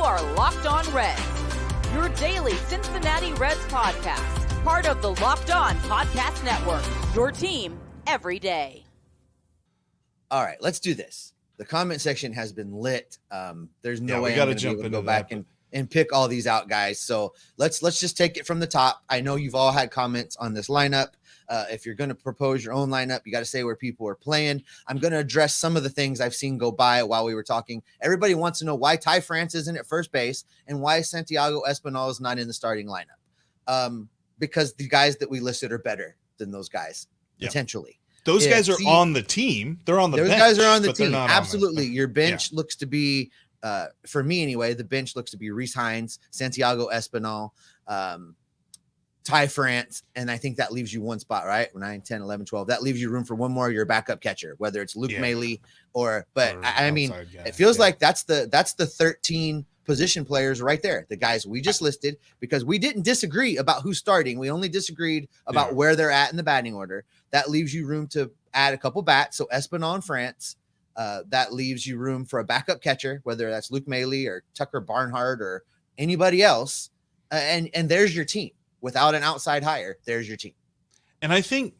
You are Locked On Reds, your daily Cincinnati Reds podcast, part of the Locked On Podcast Network, your team every day. All right, let's do this. The comment section has been lit. There's no way we got to I'm jump able to into go back that, and pick all these out, guys. So let's just take it from the top. I know you've all had comments on this lineup. If you're going to propose your own lineup, you got to say where people are playing. I'm going to address some of the things I've seen go by while we were talking. Everybody wants to know why Ty France isn't at first base and why Santiago Espinal is not in the starting lineup. Because the guys that we listed are better than those guys, potentially. Those guys are on the team. They're on the bench. Those guys are on the team. Not Absolutely. Your bench looks to be, for me anyway, the bench looks to be Rhys Hines, Santiago Espinal, Ty France, and I think that leaves you one spot, right? 9, 10, 11, 12. That leaves you room for one more, your backup catcher, whether it's Luke Mailey I mean, it feels like that's the 13 position players right there, the guys we just listed, because we didn't disagree about who's starting. We only disagreed about where they're at in the batting order. That leaves you room to add a couple bats. So Espinal and France, that leaves you room for a backup catcher, whether that's Luke Mailey or Tucker Barnhart or anybody else. And there's your team. Without an outside hire, there's your team. And I think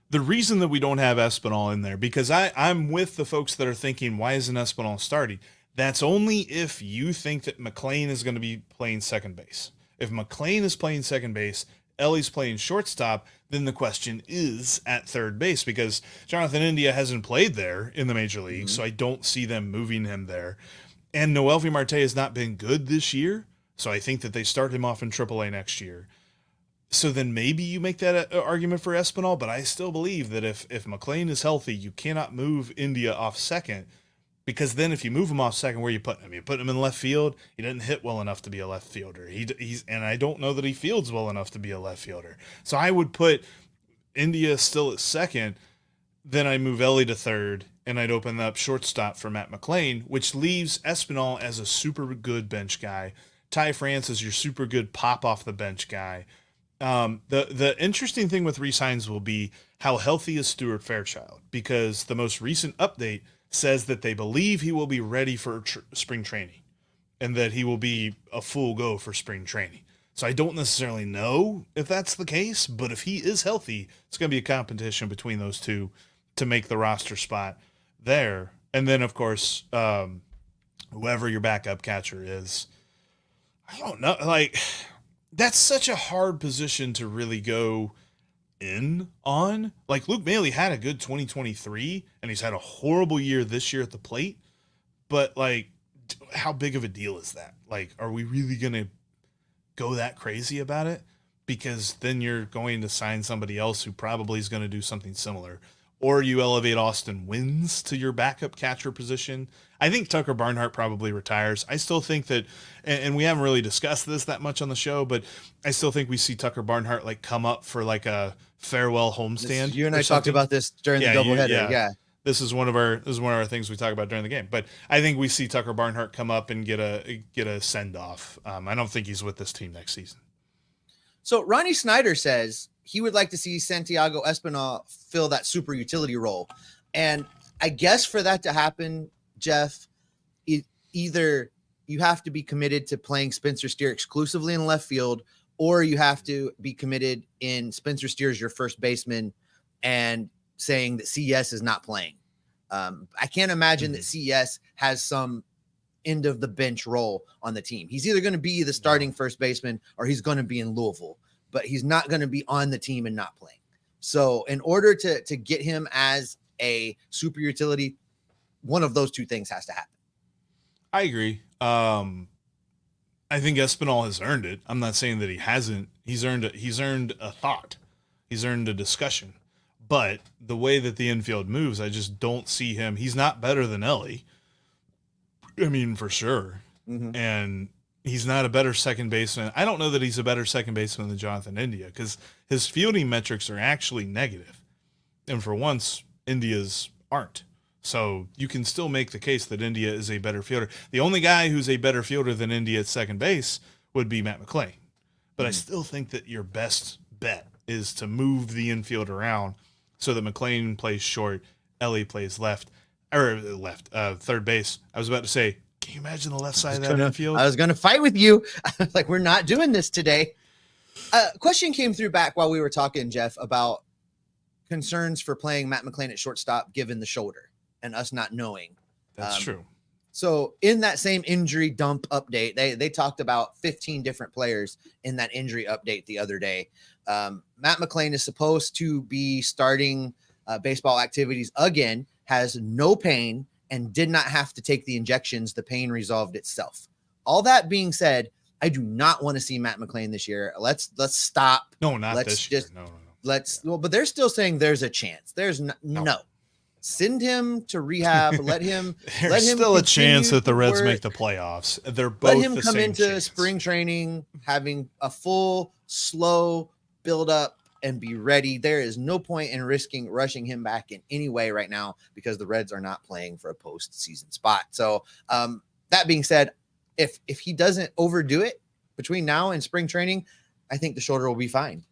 the reason that we don't have Espinal in there, because I'm with the folks that are thinking, why isn't Espinal starting? That's only if you think that McLain is going to be playing second base. If McLain is playing second base, Elly's playing shortstop, then the question is at third base, because Jonathan India hasn't played there in the major league, so I don't see them moving him there. And Noelvi Marte has not been good this year, so I think that they start him off in AAA next year. So then maybe you make that argument for Espinal, but I still believe that if McLain is healthy, you cannot move India off second, because then if you move him off second, where you put him? You put him in left field. He doesn't hit well enough to be a left fielder. And I don't know that he fields well enough to be a left fielder. So I would put India still at second. Then I move Elly to third, and I'd open up shortstop for Matt McLain, which leaves Espinal as a super good bench guy. Ty France is your super good pop off the bench guy. The interesting thing with Rhys Hines will be how healthy is Stuart Fairchild, because the most recent update says that they believe he will be ready for spring training and that he will be a full go for spring training. So I don't necessarily know if that's the case, but if he is healthy, it's going to be a competition between those two to make the roster spot there. And then, of course, whoever your backup catcher is, I don't know, like, that's such a hard position to really go in on. Like, Luke Mailey had a good 2023, and he's had a horrible year this year at the plate. But, like, how big of a deal is that? Like, are we really going to go that crazy about it? Because then you're going to sign somebody else who probably is going to do something similar. Or you elevate Austin Wins to your backup catcher position. I think Tucker Barnhart probably retires. I still think that, and we haven't really discussed this that much on the show, but I still think we see Tucker Barnhart like come up for like a farewell homestand. You and I talked about this during the doubleheader. Yeah. This is one of our things we talk about during the game. But I think we see Tucker Barnhart come up and get a send off. I don't think he's with this team next season. So Ronnie Snyder says he would like to see Santiago Espinal fill that super utility role. And I guess for that to happen, Jeff, either you have to be committed to playing Spencer Steer exclusively in left field, or you have to be committed in Spencer Steer's your first baseman and saying that CES is not playing. I can't imagine that CES has some end of the bench role on the team. He's either going to be the starting first baseman or he's going to be in Louisville, but he's not going to be on the team and not playing. So in order to get him as a super utility, one of those two things has to happen. I agree. I think Espinal has earned it. I'm not saying that he hasn't. He's earned a thought. He's earned a discussion. But the way that the infield moves, I just don't see him. He's not better than Elly. I mean, for sure. Mm-hmm. And he's not a better second baseman. I don't know that he's a better second baseman than Jonathan India, because his fielding metrics are actually negative. And for once, India's aren't. So you can still make the case that India is a better fielder. The only guy who's a better fielder than India at second base would be Matt McLain. But I still think that your best bet is to move the infield around so that McLain plays short, Elly plays third base. I was about to say Can you imagine the left side of that infield? I was going to fight with you. Like, we're not doing this today. Question came through back while we were talking, Jeff, about concerns for playing Matt McLain at shortstop given the shoulder and us not knowing. That's true. So in that same injury dump update, they talked about 15 different players in that injury update the other day. Matt McLain is supposed to be starting baseball activities again, has no pain, and did not have to take the injections. The pain resolved itself. All that being said, I do not want to see Matt McLain this year. Let's stop. No, not let's this year. No. Well, but they're still saying there's a chance. There's no. Send him to rehab. Let him. There's still a chance that the Reds make the playoffs. They're both. Let him the come same into chance. spring training having a full, slow build up and be ready. There is no point in rushing him back in any way right now because the Reds are not playing for a postseason spot. So that being said, if he doesn't overdo it between now and spring training, I think the shoulder will be fine.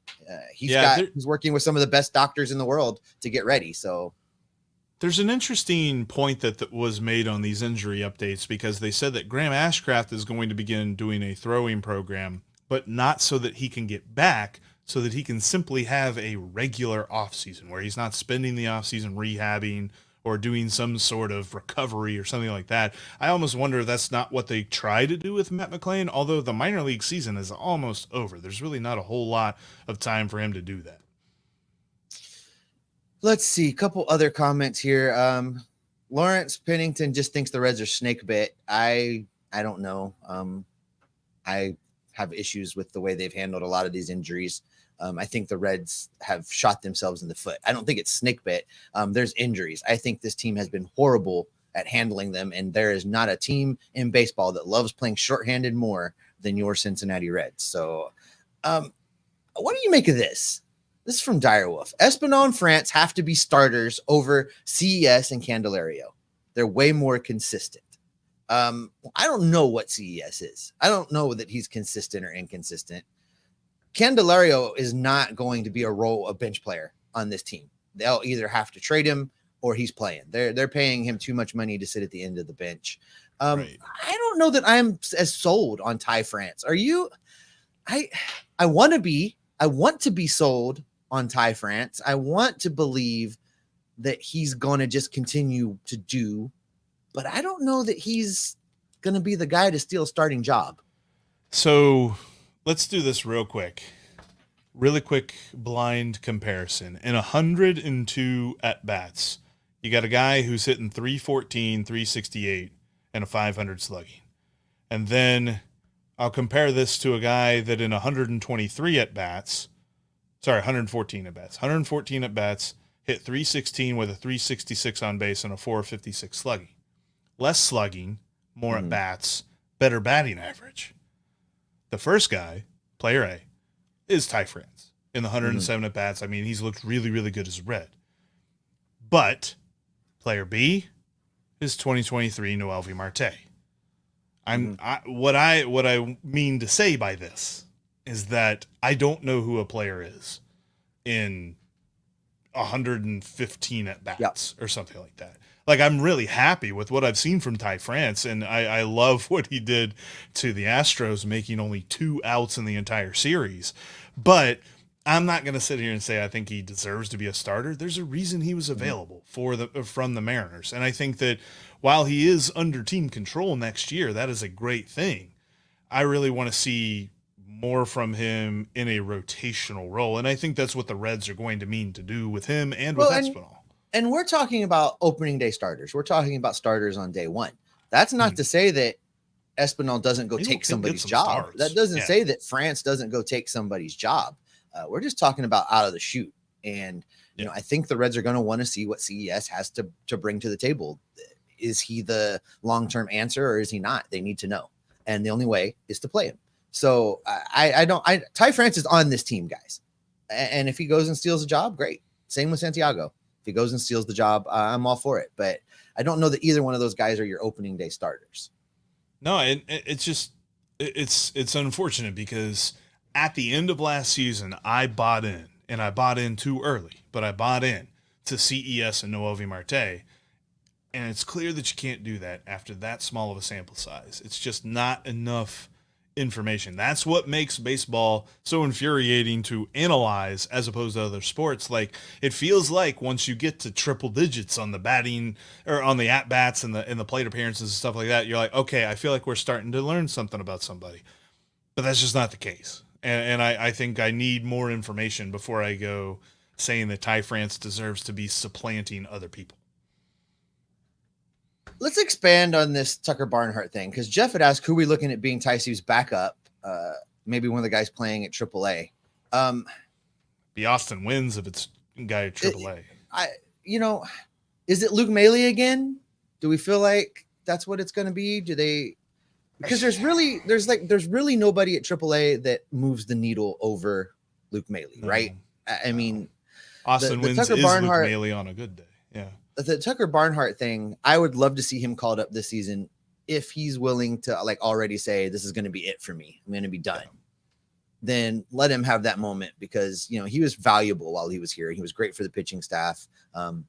He's working with some of the best doctors in the world to get ready. So there's an interesting point that was made on these injury updates because they said that Graham Ashcraft is going to begin doing a throwing program, but not so that he can get back, so that he can simply have a regular offseason where he's not spending the offseason rehabbing or doing some sort of recovery or something like that. I almost wonder if that's not what they try to do with Matt McLain, although the minor league season is almost over. There's really not a whole lot of time for him to do that. Let's see. A couple other comments here. Lawrence Pennington just thinks the Reds are snake bit. I don't know. I have issues with the way they've handled a lot of these injuries. I think the Reds have shot themselves in the foot. I don't think it's snake bit. There's injuries. I think this team has been horrible at handling them, and there is not a team in baseball that loves playing shorthanded more than your Cincinnati Reds. So what do you make of this? This is from Direwolf. Espinal and France have to be starters over CES and Candelario. They're way more consistent. I don't know what CES is. I don't know that he's consistent or inconsistent. Candelario is not going to be a bench player on this team. They'll either have to trade him or he's playing. They're paying him too much money to sit at the end of the bench. Right. I don't know that I'm as sold on Ty France. Are you? I want to be. I want to be sold on Ty France. I want to believe that he's going to just continue to do, but I don't know that he's going to be the guy to steal a starting job. So let's do this real quick blind comparison. In 102 at-bats, you got a guy who's hitting 314, 368, and a 500 slugging. And then I'll compare this to a guy that in 114 at-bats, hit 316 with a 366 on base and a 456 slugging. Less slugging, more at-bats, better batting average. The first guy, player A, is Ty France. In the 107 at-bats, I mean, he's looked really, really good as a Red. But player B is 2023 Noelvi Marte. What I mean to say by this is that I don't know who a player is in 115 at-bats or something like that. Like, I'm really happy with what I've seen from Ty France, and I love what he did to the Astros, making only 2 outs in the entire series. But I'm not going to sit here and say I think he deserves to be a starter. There's a reason he was available from the Mariners, and I think that while he is under team control next year, that is a great thing. I really want to see more from him in a rotational role, and I think that's what the Reds are going to mean to do with him and with Espinal. And we're talking about opening day starters. We're talking about starters on day one. That's not to say that Espinal doesn't go take somebody's job. Starts. That doesn't say that France doesn't go take somebody's job. We're just talking about out of the chute. And, you know, I think the Reds are going to want to see what CES has to bring to the table. Is he the long-term answer or is he not? They need to know. And the only way is to play him. So Ty France is on this team, guys. And if he goes and steals a job, great. Same with Santiago. If he goes and steals the job, I'm all for it. But I don't know that either one of those guys are your opening day starters. No, it's just it's unfortunate because at the end of last season, I bought in, and I bought in too early, but I bought in to CES and Noelvi Marte. And it's clear that you can't do that after that small of a sample size. It's just not enough information. That's what makes baseball so infuriating to analyze as opposed to other sports. Like, it feels like once you get to triple digits on the batting or on the at bats and the plate appearances and stuff like that, you're like, okay, I feel like we're starting to learn something about somebody. But that's just not the case. And I think I need more information before I go saying that Ty France deserves to be supplanting other people. Let's expand on this Tucker Barnhart thing, because Jeff had asked who we looking at being Ty Steve's backup. Maybe one of the guys playing at AAA. The Austin wins if it's a guy at AAA. Is it Luke Maile again? Do we feel like that's what it's going to be? Because there's really nobody at AAA that moves the needle over Luke Maile, right? I mean, Austin wins Tucker is Barnhart, Luke Maile on a good day. Yeah. The Tucker Barnhart thing, I would love to see him called up this season if he's willing to already say this is going to be it for me. I'm going to be done. Yeah. Then let him have that moment, because he was valuable while he was here. He was great for the pitching staff.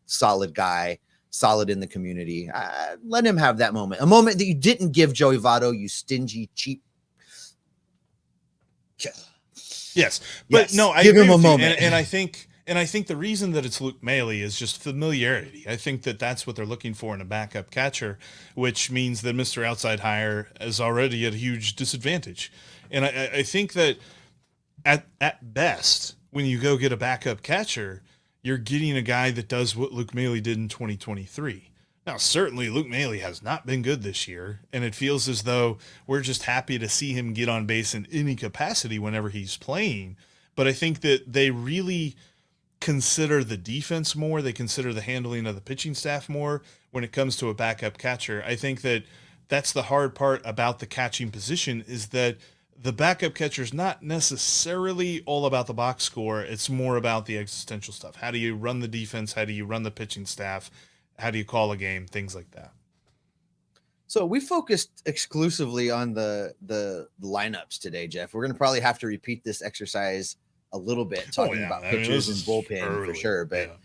Solid guy, solid in the community. Let him have that moment. A moment that you didn't give Joey Votto, you stingy, cheap. Yes, but yes. No, I give agree him a with you. moment. And I think the reason that it's Luke Maile is just familiarity. I think that that's what they're looking for in a backup catcher, which means that Mr. Outside Hire is already at a huge disadvantage. And I think that at best, when you go get a backup catcher, you're getting a guy that does what Luke Maile did in 2023. Now, certainly Luke Maile has not been good this year, and it feels as though we're just happy to see him get on base in any capacity whenever he's playing. But I think that they really consider the defense more. They consider the handling of the pitching staff more when it comes to a backup catcher. I think that that's the hard part about the catching position, is that the backup catcher is not necessarily all about the box score. It's more about the existential stuff. How do you run the defense? How do you run the pitching staff? How do you call a game? Things like that. So we focused exclusively on the lineups today, Jeff. We're going to probably have to repeat this exercise a little bit, talking about pitchers and bullpen for sure. But,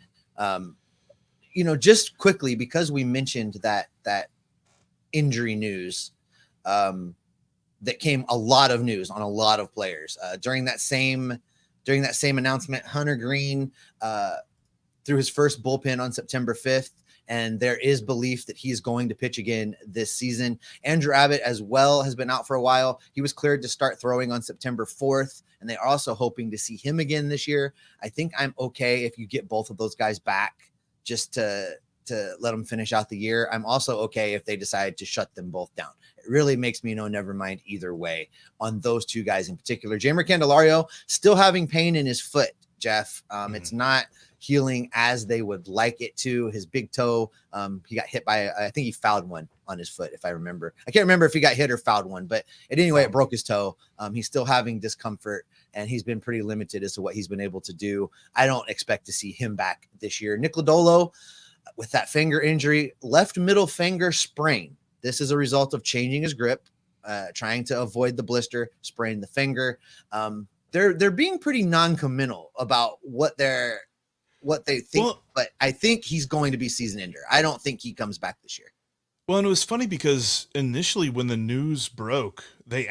just quickly, because we mentioned that injury news, that came a lot of news on a lot of players during that same announcement. Hunter Greene threw his first bullpen on September 5th. And there is belief that he's going to pitch again this season. Andrew Abbott as well has been out for a while. He was cleared to start throwing on September 4th, and they're also hoping to see him again this year. I think I'm okay if you get both of those guys back just to let them finish out the year. I'm also okay if they decide to shut them both down. It really makes me never mind either way on those two guys in particular. Jeimer Candelario still having pain in his foot, Jeff. It's not healing as they would like it to. His big toe, he got hit by, I think he fouled one on his foot, if I remember. I can't remember if he got hit or fouled one, but anyway, it broke his toe. He's still having discomfort, and he's been pretty limited as to what he's been able to do. I don't expect to see him back this year. Nick Lodolo, with that finger injury, left middle finger sprain. This is a result of changing his grip, trying to avoid the blister, spraying the finger. They're being pretty non-committal about what they think, but I think he's going to be season ender. I don't think he comes back this year. Well, and it was funny because initially when the news broke, the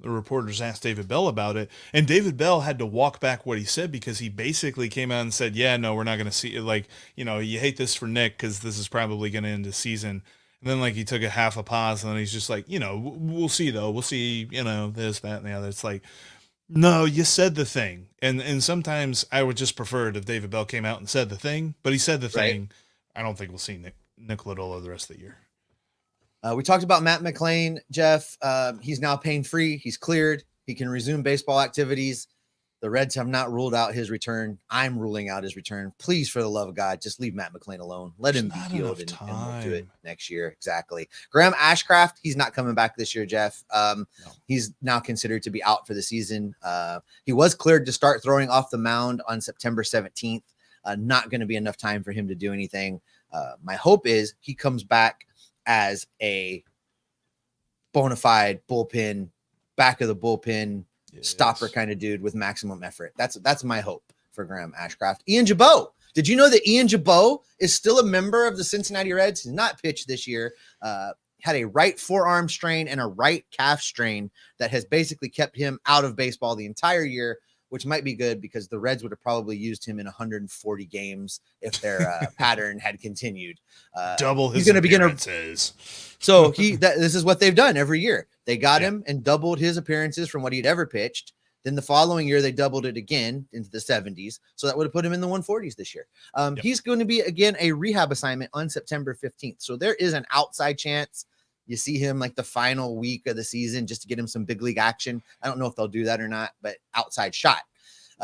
reporters asked David Bell about it, and David Bell had to walk back what he said, because he basically came out and said, yeah, no, we're not going to see it. You hate this for Nick because this is probably going to end the season. And then he took a half a pause, and then he's just like, we'll see though. We'll see, this, that, and the other. It's like, no, you said the thing. And sometimes I would just prefer it if David Bell came out and said the thing, but he said the thing. I don't think we'll see Nick Lodolo the rest of the year. We talked about Matt McLain, Jeff. He's now pain-free. He's cleared. He can resume baseball activities. The Reds have not ruled out his return. I'm ruling out his return. Please, for the love of God, just leave Matt McLain alone. Let him be healed, and we'll do it next year. Exactly. Graham Ashcraft, he's not coming back this year, Jeff. No. He's now considered to be out for the season. He was cleared to start throwing off the mound on September 17th. Not going to be enough time for him to do anything. My hope is he comes back as a bona fide bullpen, back of the bullpen, stopper kind of dude with maximum effort. That's my hope for Graham Ashcraft. Ian Jabot Did you know that Ian Jabot is still a member of the Cincinnati Reds? He's not pitched this year. Had a right forearm strain and a right calf strain that has basically kept him out of baseball the entire year, which might be good because the Reds would have probably used him in 140 games if their pattern had continued. Double his he's going to appearances. So this is what they've done every year. They got him and doubled his appearances from what he'd ever pitched. Then the following year, they doubled it again into the 70s. So that would have put him in the 140s this year. He's going to be, again, a rehab assignment on September 15th. So there is an outside chance you see him like the final week of the season just to get him some big league action. I don't know if they'll do that or not, but outside shot.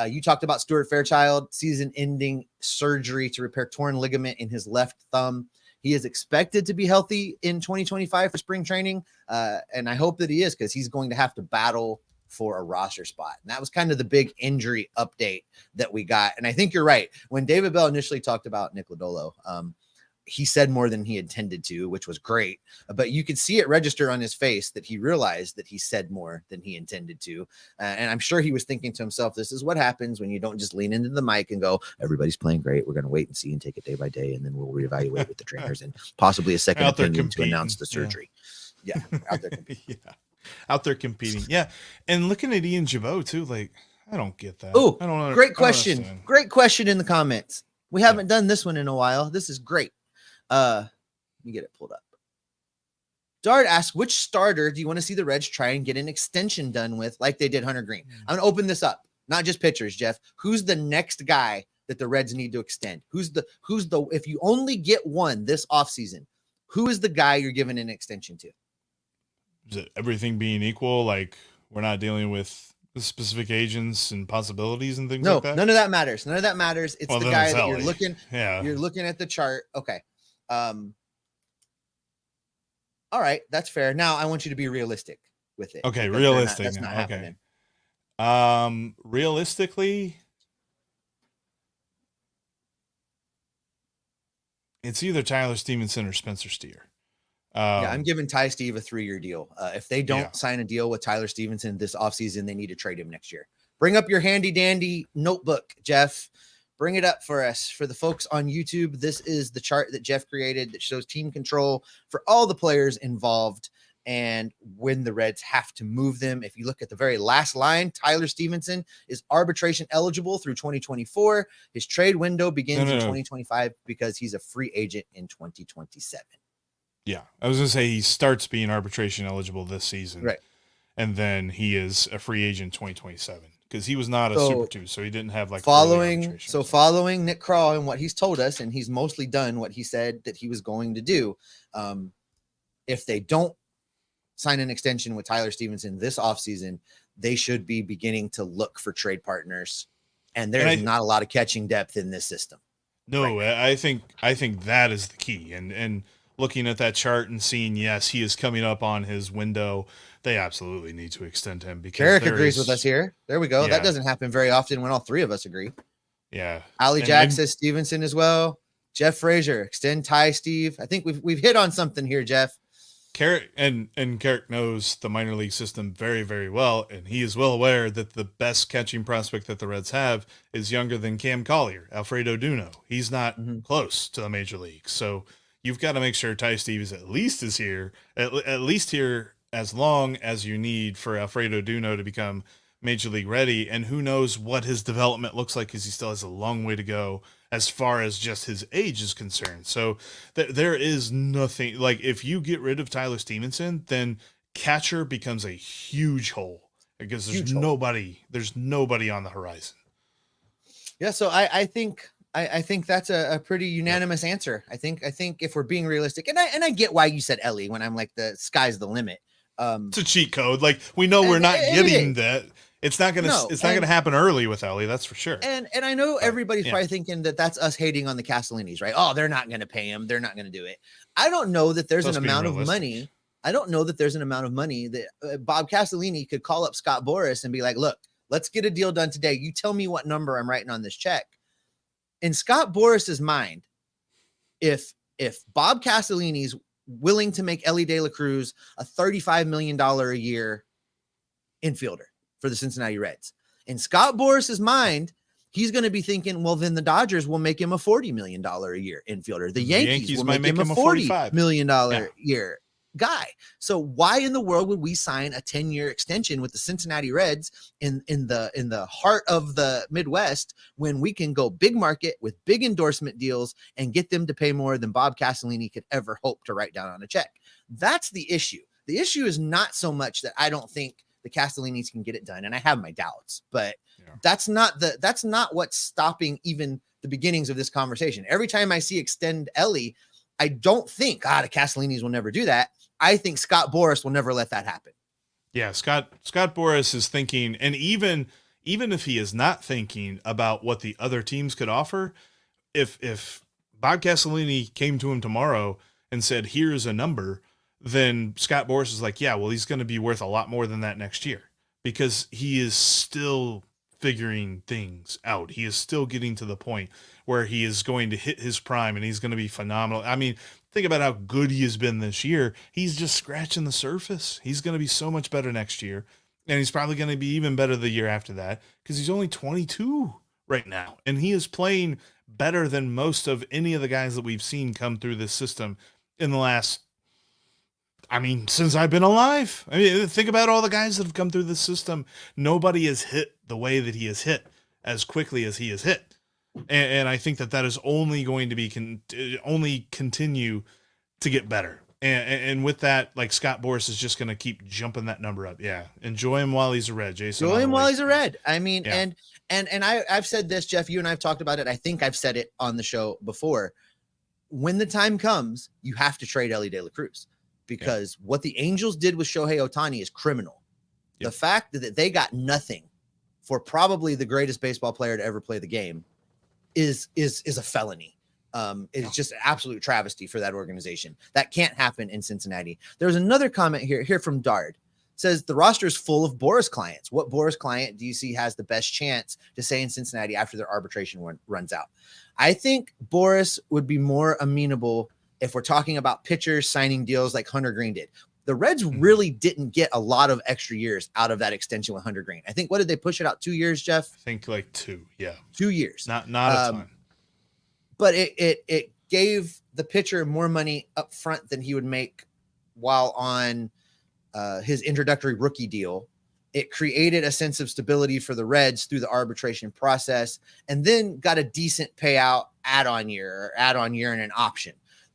You talked about Stuart Fairchild, season-ending surgery to repair torn ligament in his left thumb. He is expected to be healthy in 2025 for spring training, and I hope that he is because he's going to have to battle for a roster spot. And that was kind of the big injury update that we got. And I think you're right. When David Bell initially talked about Nick Lodolo, he said more than he intended to, which was great. But you could see it register on his face that he realized that he said more than he intended to. And I'm sure he was thinking to himself, this is what happens when you don't just lean into the mic and go, everybody's playing great. We're going to wait and see and take it day by day. And then we'll reevaluate with the trainers and possibly a second opinion to announce the surgery. Yeah. Out there competing. Out there competing. Yeah. And looking at Ian Jabot too, like, I don't get that. Oh, I don't great question. Great question in the comments. We haven't done this one in a while. This is great. Let me get it pulled up. Dart asks, which starter do you want to see the Reds try and get an extension done with like they did Hunter Greene? I'm going to open this up. Not just pitchers, Jeff. Who's the next guy that the Reds need to extend? Who's the if you only get one this offseason, who is the guy you're giving an extension to? Is it everything being equal? Like we're not dealing with the specific agents and possibilities and things like that? None of that matters. None of that matters. It's the guy that you're looking. Yeah. You're looking at the chart. Okay. All right, that's fair. Now I want you to be realistic with it. Okay, realistic. That's not happening. Realistically, it's either Tyler Stephenson or Spencer Steer. I'm giving Ty Steve a 3-year deal. If they don't sign a deal with Tyler Stephenson this offseason, they need to trade him next year. Bring up your handy dandy notebook, Jeff. Bring it up for us. For the folks on YouTube, this is the chart that Jeff created that shows team control for all the players involved and when the Reds have to move them. If you look at the very last line, Tyler Stephenson is arbitration eligible through 2024. His trade window begins in 2025 because he's a free agent in 2027. Yeah, I was going to say he starts being arbitration eligible this season. Right. And then he is a free agent 2027. Because he was not a Super 2, so he didn't have like following Nick Krall and what he's told us, and he's mostly done what he said that he was going to do. If they don't sign an extension with Tyler Stephenson this offseason, they should be beginning to look for trade partners. And there's not a lot of catching depth in this system. No, right. I think that is the key. And looking at that chart and seeing, yes, he is coming up on his window. They absolutely need to extend him because Eric agrees with us here. There we go. Yeah. That doesn't happen very often when all three of us agree. Yeah. Ali Jack says Stevenson as well. Jeff Frazier, extend Ty Steve. I think we've hit on something here, Jeff. Carrick and Carrick knows the minor league system very, very well, and he is well aware that the best catching prospect that the Reds have is younger than Cam Collier, Alfredo Duno. He's not close to the major league, so you've got to make sure Ty Steve is at least here as long as you need for Alfredo Duno to become major league ready. And who knows what his development looks like because he still has a long way to go as far as just his age is concerned. So there is nothing like if you get rid of Tyler Stephenson, then catcher becomes a huge hole because there's nobody on the horizon. Yeah. So I think that's a pretty unanimous answer. I think if we're being realistic, and I get why you said Elly when I'm like the sky's the limit. It's a cheat code. Like we know we're not getting that. It's not gonna happen early with Elly, that's for sure. And I know everybody's probably thinking that that's us hating on the Castellinis, right? Oh, they're not gonna pay him. They're not gonna do it. I don't know that there's an amount of money. I don't know that there's an amount of money that Bob Castellini could call up Scott Boras and be like, look, let's get a deal done today. You tell me what number I'm writing on this check. In Scott Boras's mind, if Bob Castellini's willing to make Elly De La Cruz a $35 million a year infielder for the Cincinnati Reds. In Scott Boras's mind, he's going to be thinking, well, then the Dodgers will make him a $40 million a year infielder. The Yankees will make him a $40 million a year guy. So why in the world would we sign a 10-year extension with the Cincinnati Reds in the heart of the Midwest when we can go big market with big endorsement deals and get them to pay more than Bob Castellini could ever hope to write down on a check? That's the issue. The issue is not so much that I don't think the Castellinis can get it done, and I have my doubts, but that's not what's stopping even the beginnings of this conversation. Every time I see extend Elly, I don't think the Castellinis will never do that. I think Scott Boras will never let that happen. Yeah, Scott Boras is thinking, and even if he is not thinking about what the other teams could offer, if Bob Castellini came to him tomorrow and said, here's a number, then Scott Boras is like, yeah, well, he's going to be worth a lot more than that next year, because he is still figuring things out. He is still getting to the point where he is going to hit his prime and he's going to be phenomenal. I mean, think about how good he has been this year. He's just scratching the surface. He's going to be so much better next year, and he's probably going to be even better the year after that, because he's only 22 right now, and he is playing better than most of any of the guys that we've seen come through this system in the last, since I've been alive. Think about all the guys that have come through this system. Nobody has hit the way that he has hit as quickly as he has hit. And I think that is only going to be only continue to get better. And with that, like, Scott Boras is just going to keep jumping that number up. Yeah. Enjoy him while he's a Red, Jason. Enjoy him while he's a Red. And I've said this, Jeff, you and I have talked about it. I think I've said it on the show before. When the time comes, you have to trade Elly De La Cruz, because what the Angels did with Shohei Ohtani is criminal. The fact that they got nothing for probably the greatest baseball player to ever play the game is a felony. It's just an absolute travesty for that organization. That can't happen in Cincinnati. There's another comment here from Dard. It says the roster is full of Boras clients. What Boras client do you see has the best chance to stay in Cincinnati after their arbitration runs out? I think Boras would be more amenable if we're talking about pitchers signing deals like Hunter Greene did. The Reds really didn't get a lot of extra years out of that extension with Hunter Greene. I think, what did they push it out? 2 years, Jeff? I think like 2. Yeah. 2 years. Not a ton. But it gave the pitcher more money up front than he would make while on his introductory rookie deal. It created a sense of stability for the Reds through the arbitration process, and then got a decent payout add-on year and an option.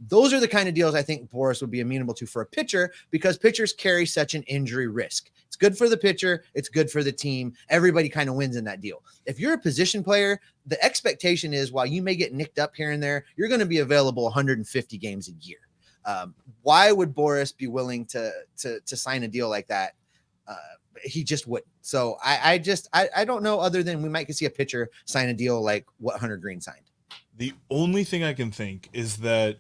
Those are the kind of deals I think Boras would be amenable to for a pitcher, because pitchers carry such an injury risk. It's good for the pitcher. It's good for the team. Everybody kind of wins in that deal. If you're a position player, the expectation is, while you may get nicked up here and there, you're going to be available 150 games a year. Why would Boras be willing to sign a deal like that? He just wouldn't. So I don't know, other than we might see a pitcher sign a deal like what Hunter Greene signed. The only thing I can think is that,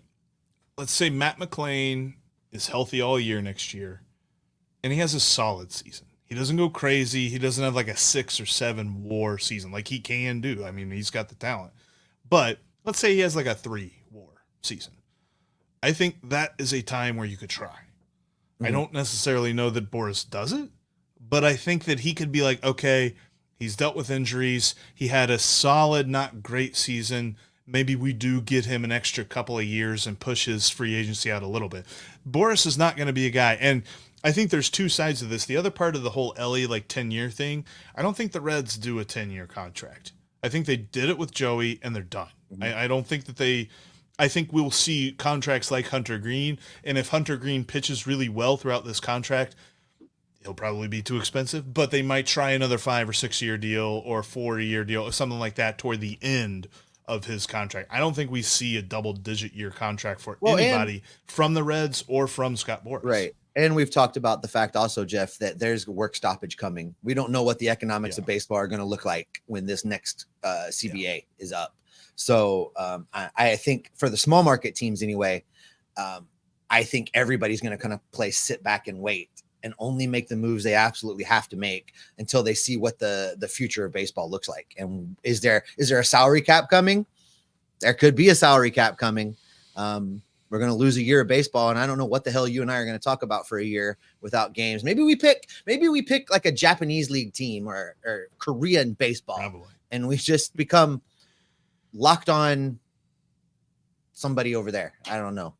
let's say Matt McLain is healthy all year next year, and he has a solid season. He doesn't go crazy. He doesn't have like a 6 or 7 WAR season like he can do. He's got the talent. But let's say he has like a 3 WAR season. I think that is a time where you could try. I don't necessarily know that Boras does it, but I think that he could be like, okay, he's dealt with injuries. He had a solid, not great season. Maybe we do get him an extra couple of years and push his free agency out a little bit. Boras is not going to be a guy. And I think there's 2 sides of this. The other part of the whole Elly 10-year thing, I don't think the Reds do a 10-year contract. I think they did it with Joey and they're done. I don't think that I think we'll see contracts like Hunter Greene. And if Hunter Greene pitches really well throughout this contract, he'll probably be too expensive, but they might try another 5 or 6 year deal or 4-year deal or something like that toward the end of his contract. I don't think we see a double-digit year contract for anybody from the Reds or from Scott Boras. Right. And we've talked about the fact also, Jeff, that there's work stoppage coming. We don't know what the economics of baseball are going to look like when this next CBA is up. So I think for the small market teams anyway, I think everybody's going to kind of play sit back and wait and only make the moves they absolutely have to make until they see what the future of baseball looks like. And is there a salary cap coming? There could be a salary cap coming. We're going to lose a year of baseball, and I don't know what the hell you and I are going to talk about for a year without games. Maybe we pick like a Japanese league team or Korean baseball. Probably. and we just become locked on somebody over there. I don't know.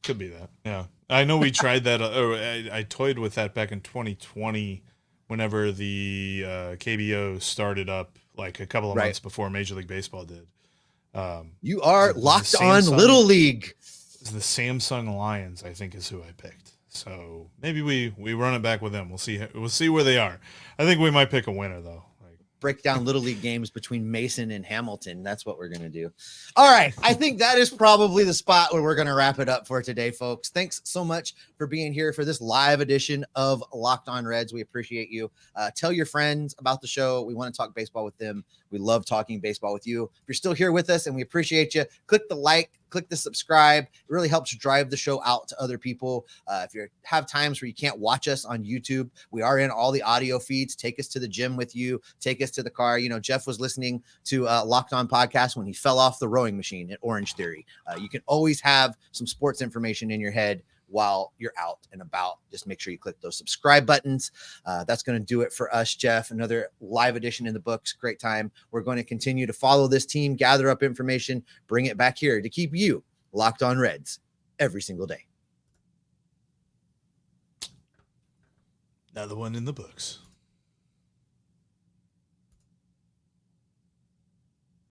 Could be that. Yeah. I know we tried that. I toyed with that back in 2020 whenever the KBO started up, like a couple of months before Major League Baseball did. You are locked on Little League. The Samsung Lions, I think, is who I picked. So maybe we run it back with them. We'll see where they are. I think we might pick a winner, though. Break down Little League games between Mason and Hamilton. That's what we're going to do. All right. I think that is probably the spot where we're going to wrap it up for today, folks. Thanks so much for being here for this live edition of Locked On Reds. We appreciate you. Tell your friends about the show. We want to talk baseball with them. We love talking baseball with you. If you're still here with us and we appreciate you, click the like, click the subscribe. It really helps drive the show out to other people. If you have times where you can't watch us on YouTube, we are in all the audio feeds. Take us to the gym with you. Take us to the car. You know, Jeff was listening to Locked On podcast when he fell off the rowing machine at Orange Theory. You can always have some sports information in your head while you're out and about. Just make sure you click those subscribe buttons. That's going to do it for us, Jeff. Another live edition in the books. Great time. We're going to continue to follow this team, gather up information, bring it back here to keep you locked on Reds every single day. Another one in the books.